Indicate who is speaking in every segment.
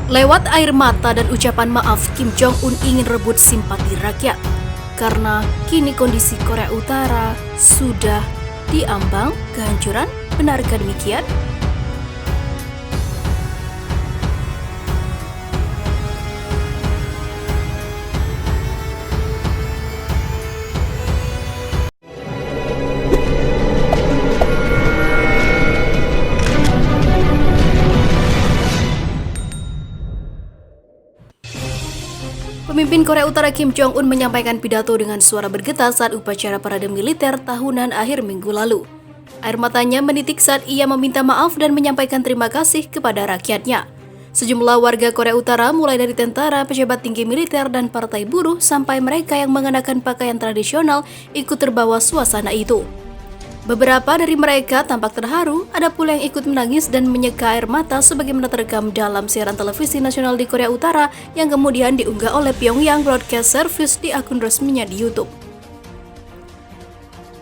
Speaker 1: Lewat air mata dan ucapan maaf, Kim Jong-un ingin rebut simpati rakyat. Karena kini kondisi Korea Utara sudah diambang kehancuran. Benarkah demikian? Pemimpin Korea Utara Kim Jong-un menyampaikan pidato dengan suara bergetar saat upacara parade militer tahunan akhir minggu lalu. Air matanya menitik saat ia meminta maaf dan menyampaikan terima kasih kepada rakyatnya. Sejumlah warga Korea Utara mulai dari tentara, pejabat tinggi militer, dan partai buruh sampai mereka yang mengenakan pakaian tradisional ikut terbawa suasana itu. Beberapa dari mereka tampak terharu, ada pula yang ikut menangis dan menyeka air mata sebagaimana terekam dalam siaran televisi nasional di Korea Utara yang kemudian diunggah oleh Pyongyang Broadcast Service di akun resminya di YouTube.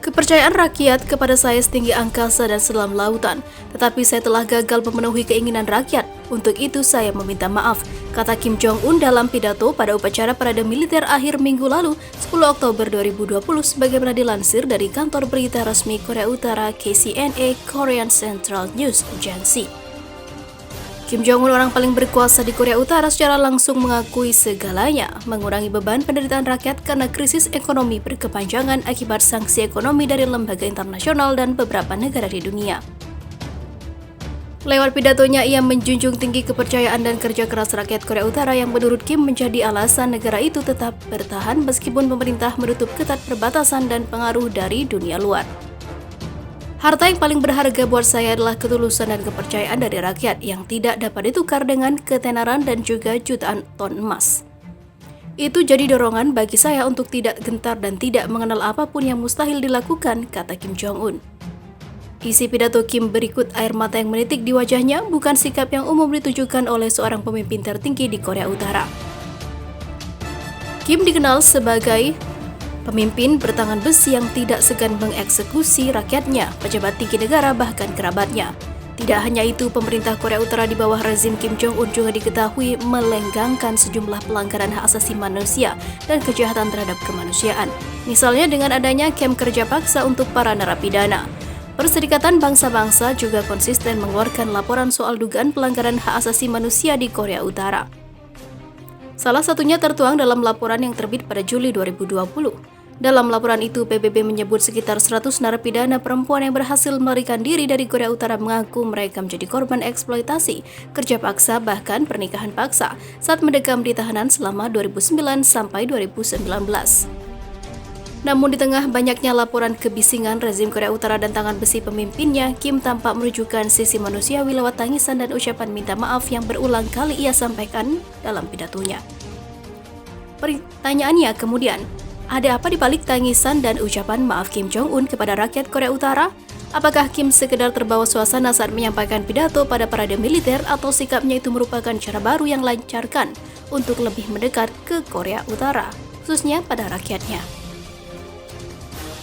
Speaker 1: Kepercayaan rakyat kepada saya setinggi angkasa dan selam lautan, tetapi saya telah gagal memenuhi keinginan rakyat. Untuk itu saya meminta maaf, kata Kim Jong-un dalam pidato pada upacara parade militer akhir minggu lalu, 10 Oktober 2020, sebagaimana dilansir dari kantor berita resmi Korea Utara KCNA Korean Central News Agency. Kim Jong-un, orang paling berkuasa di Korea Utara, secara langsung mengakui segalanya, mengurangi beban penderitaan rakyat karena krisis ekonomi berkepanjangan akibat sanksi ekonomi dari lembaga internasional dan beberapa negara di dunia. Lewat pidatonya, ia menjunjung tinggi kepercayaan dan kerja keras rakyat Korea Utara yang menurut Kim menjadi alasan negara itu tetap bertahan meskipun pemerintah menutup ketat perbatasan dan pengaruh dari dunia luar. Harta yang paling berharga buat saya adalah ketulusan dan kepercayaan dari rakyat yang tidak dapat ditukar dengan ketenaran dan juga jutaan ton emas. Itu jadi dorongan bagi saya untuk tidak gentar dan tidak mengenal apapun yang mustahil dilakukan, kata Kim Jong-un. Isi pidato Kim berikut air mata yang menitik di wajahnya bukan sikap yang umum ditujukan oleh seorang pemimpin tertinggi di Korea Utara. Kim dikenal sebagai pemimpin bertangan besi yang tidak segan mengeksekusi rakyatnya, pejabat tinggi negara, bahkan kerabatnya. Tidak hanya itu, pemerintah Korea Utara di bawah rezim Kim Jong-un juga diketahui melenggangkan sejumlah pelanggaran hak asasi manusia dan kejahatan terhadap kemanusiaan. Misalnya dengan adanya kamp kerja paksa untuk para narapidana. Perserikatan Bangsa-Bangsa juga konsisten mengeluarkan laporan soal dugaan pelanggaran hak asasi manusia di Korea Utara. Salah satunya tertuang dalam laporan yang terbit pada Juli 2020. Dalam laporan itu, PBB menyebut sekitar 100 narapidana perempuan yang berhasil melarikan diri dari Korea Utara mengaku mereka menjadi korban eksploitasi, kerja paksa, bahkan pernikahan paksa saat mendekam di tahanan selama 2009 sampai 2019. Namun di tengah banyaknya laporan kebisingan rezim Korea Utara dan tangan besi pemimpinnya, Kim tampak menunjukkan sisi manusiawi lewat tangisan dan ucapan minta maaf yang berulang kali ia sampaikan dalam pidatonya. Pertanyaannya kemudian, ada apa di balik tangisan dan ucapan maaf Kim Jong-un kepada rakyat Korea Utara? Apakah Kim sekedar terbawa suasana saat menyampaikan pidato pada parade militer atau sikapnya itu merupakan cara baru yang lancarkan untuk lebih mendekat ke Korea Utara, khususnya pada rakyatnya?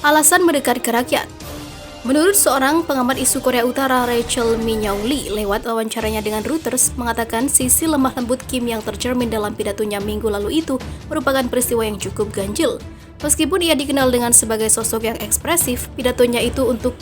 Speaker 1: Alasan mendekat ke rakyat. Menurut seorang pengamat isu Korea Utara, Rachel Minyoung Lee, lewat wawancaranya dengan Reuters, mengatakan sisi lemah lembut Kim yang tercermin dalam pidatonya minggu lalu itu merupakan peristiwa yang cukup ganjil. Meskipun ia dikenal dengan sebagai sosok yang ekspresif, pidatonya itu untuk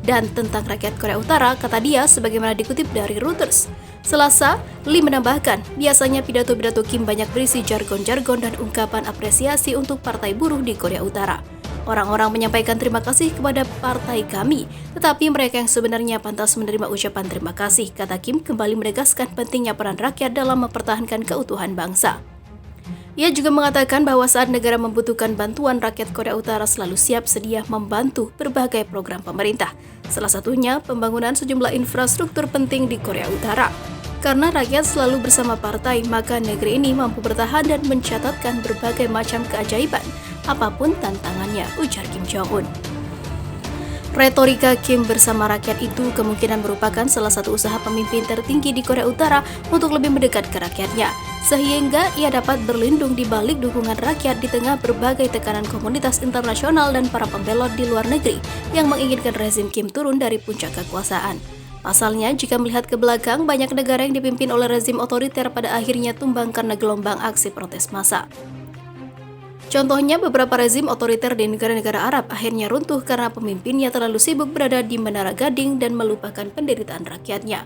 Speaker 1: dan tentang rakyat Korea Utara, kata dia sebagaimana dikutip dari Reuters. Selasa, Lee menambahkan, biasanya pidato-pidato Kim banyak berisi jargon-jargon dan ungkapan apresiasi untuk partai buruh di Korea Utara. Orang-orang menyampaikan terima kasih kepada partai kami, tetapi mereka yang sebenarnya pantas menerima ucapan terima kasih, kata Kim kembali menegaskan pentingnya peran rakyat dalam mempertahankan keutuhan bangsa. Ia juga mengatakan bahwa saat negara membutuhkan bantuan, rakyat Korea Utara selalu siap sedia membantu berbagai program pemerintah. Salah satunya pembangunan sejumlah infrastruktur penting di Korea Utara. Karena rakyat selalu bersama partai, maka negeri ini mampu bertahan dan mencatatkan berbagai macam keajaiban, apapun tantangannya, ujar Kim Jong-un. Retorika Kim bersama rakyat itu kemungkinan merupakan salah satu usaha pemimpin tertinggi di Korea Utara untuk lebih mendekat ke rakyatnya, sehingga ia dapat berlindung di balik dukungan rakyat di tengah berbagai tekanan komunitas internasional dan para pembelot di luar negeri yang menginginkan rezim Kim turun dari puncak kekuasaan. Pasalnya, jika melihat ke belakang, banyak negara yang dipimpin oleh rezim otoriter pada akhirnya tumbang karena gelombang aksi protes massa. Contohnya, beberapa rezim otoriter di negara-negara Arab akhirnya runtuh karena pemimpinnya terlalu sibuk berada di Menara Gading dan melupakan penderitaan rakyatnya.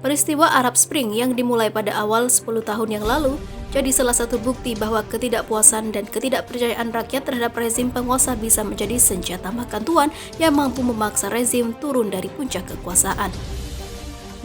Speaker 1: Peristiwa Arab Spring yang dimulai pada awal 10 tahun yang lalu jadi salah satu bukti bahwa ketidakpuasan dan ketidakpercayaan rakyat terhadap rezim penguasa bisa menjadi senjata makan tuan yang mampu memaksa rezim turun dari puncak kekuasaan.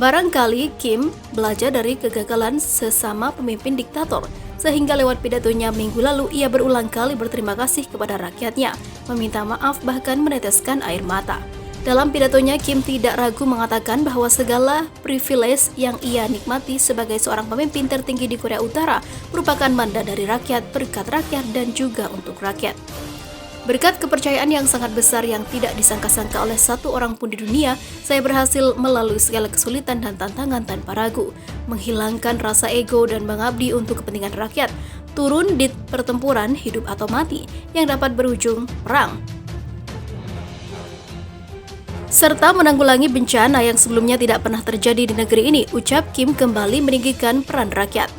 Speaker 1: Barangkali Kim belajar dari kegagalan sesama pemimpin diktator, sehingga lewat pidatonya minggu lalu ia berulang kali berterima kasih kepada rakyatnya, meminta maaf bahkan meneteskan air mata. Dalam pidatonya, Kim tidak ragu mengatakan bahwa segala privilege yang ia nikmati sebagai seorang pemimpin tertinggi di Korea Utara merupakan mandat dari rakyat, berkat rakyat, dan juga untuk rakyat. Berkat kepercayaan yang sangat besar yang tidak disangka-sangka oleh satu orang pun di dunia, saya berhasil melalui segala kesulitan dan tantangan tanpa ragu, menghilangkan rasa ego dan mengabdi untuk kepentingan rakyat, turun di pertempuran hidup atau mati yang dapat berujung perang, serta menanggulangi bencana yang sebelumnya tidak pernah terjadi di negeri ini, ucap Kim kembali meninggikan peran rakyat.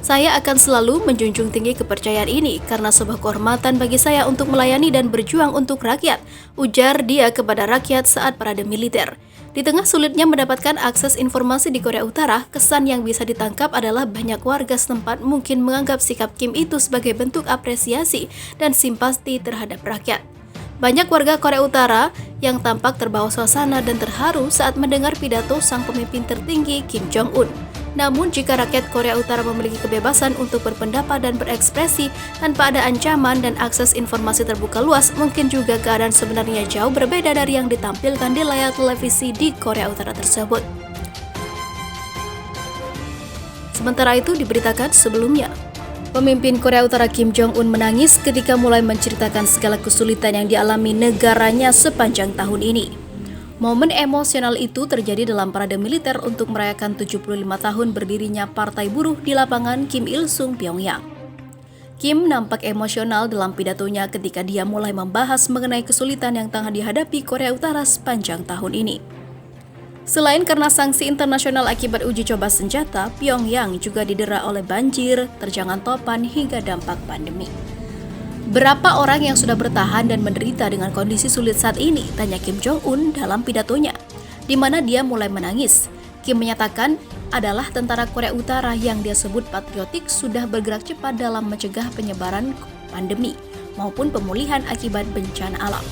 Speaker 1: Saya akan selalu menjunjung tinggi kepercayaan ini karena sebuah kehormatan bagi saya untuk melayani dan berjuang untuk rakyat, ujar dia kepada rakyat saat parade militer. Di tengah sulitnya mendapatkan akses informasi di Korea Utara, kesan yang bisa ditangkap adalah banyak warga setempat mungkin menganggap sikap Kim itu sebagai bentuk apresiasi dan simpati terhadap rakyat. Banyak warga Korea Utara yang tampak terbawa suasana dan terharu saat mendengar pidato sang pemimpin tertinggi Kim Jong-un. Namun jika rakyat Korea Utara memiliki kebebasan untuk berpendapat dan berekspresi tanpa ada ancaman dan akses informasi terbuka luas, mungkin juga keadaan sebenarnya jauh berbeda dari yang ditampilkan di layar televisi di Korea Utara tersebut. Sementara itu diberitakan sebelumnya, pemimpin Korea Utara Kim Jong-un menangis ketika mulai menceritakan segala kesulitan yang dialami negaranya sepanjang tahun ini. Momen emosional itu terjadi dalam parade militer untuk merayakan 75 tahun berdirinya Partai Buruh di lapangan Kim Il-sung, Pyongyang. Kim nampak emosional dalam pidatonya ketika dia mulai membahas mengenai kesulitan yang tengah dihadapi Korea Utara sepanjang tahun ini. Selain karena sanksi internasional akibat uji coba senjata, Pyongyang juga didera oleh banjir, terjangan topan, hingga dampak pandemi. Berapa orang yang sudah bertahan dan menderita dengan kondisi sulit saat ini, tanya Kim Jong-un dalam pidatonya, di mana dia mulai menangis. Kim menyatakan adalah tentara Korea Utara yang dia sebut patriotik sudah bergerak cepat dalam mencegah penyebaran pandemi maupun pemulihan akibat bencana alam.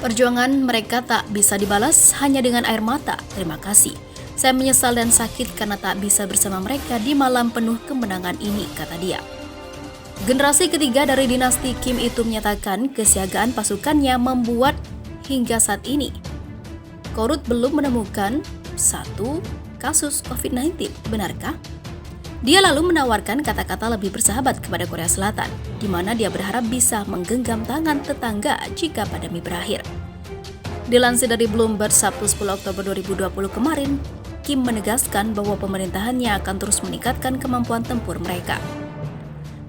Speaker 1: Perjuangan mereka tak bisa dibalas hanya dengan air mata. Terima kasih. Saya menyesal dan sakit karena tak bisa bersama mereka di malam penuh kemenangan ini, kata dia. Generasi ketiga dari dinasti Kim itu menyatakan kesiagaan pasukannya membuat hingga saat ini Korut belum menemukan satu kasus COVID-19. Benarkah? Dia lalu menawarkan kata-kata lebih bersahabat kepada Korea Selatan, di mana dia berharap bisa menggenggam tangan tetangga jika pandemi berakhir. Dilansir dari Bloomberg Sabtu 10 Oktober 2020 kemarin, Kim menegaskan bahwa pemerintahannya akan terus meningkatkan kemampuan tempur mereka.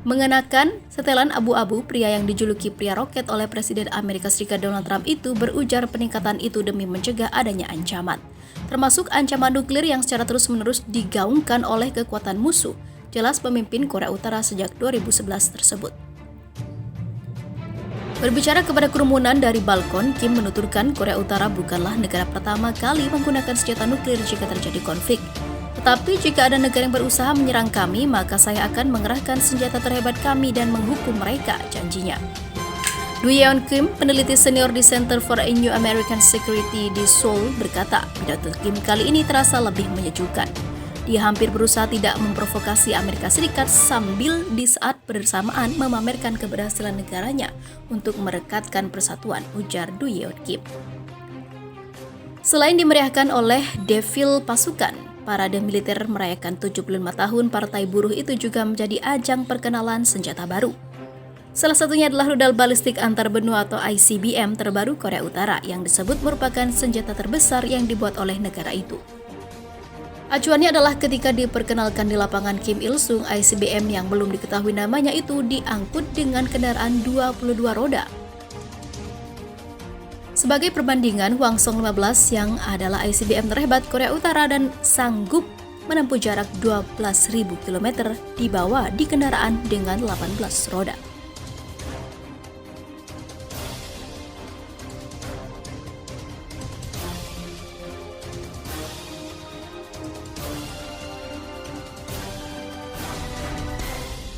Speaker 1: Mengenakan setelan abu-abu, pria yang dijuluki pria roket oleh Presiden Amerika Serikat Donald Trump itu berujar peningkatan itu demi mencegah adanya ancaman, termasuk ancaman nuklir yang secara terus-menerus digaungkan oleh kekuatan musuh, jelas pemimpin Korea Utara sejak 2011 tersebut. Berbicara kepada kerumunan dari balkon, Kim menuturkan Korea Utara bukanlah negara pertama kali menggunakan senjata nuklir jika terjadi konflik. Tetapi jika ada negara yang berusaha menyerang kami, maka saya akan mengerahkan senjata terhebat kami dan menghukum mereka, janjinya. Du Yeon Kim, peneliti senior di Center for a New American Security di Seoul, berkata, pidato Kim kali ini terasa lebih menyejukkan. Dia hampir berusaha tidak memprovokasi Amerika Serikat sambil di saat bersamaan memamerkan keberhasilan negaranya untuk merekatkan persatuan, ujar Du Yeon Kim. Selain dimeriahkan oleh defil pasukan, parade militer merayakan 75 tahun Partai Buruh itu juga menjadi ajang perkenalan senjata baru. Salah satunya adalah rudal balistik antar benua atau ICBM terbaru Korea Utara yang disebut merupakan senjata terbesar yang dibuat oleh negara itu. Acuannya adalah ketika diperkenalkan di lapangan Kim Il-sung, ICBM yang belum diketahui namanya itu diangkut dengan kendaraan 22 roda. Sebagai perbandingan, Hwang-sung 15 yang adalah ICBM terhebat Korea Utara dan sanggup menempuh jarak 12.000 km dibawa di kendaraan dengan 18 roda.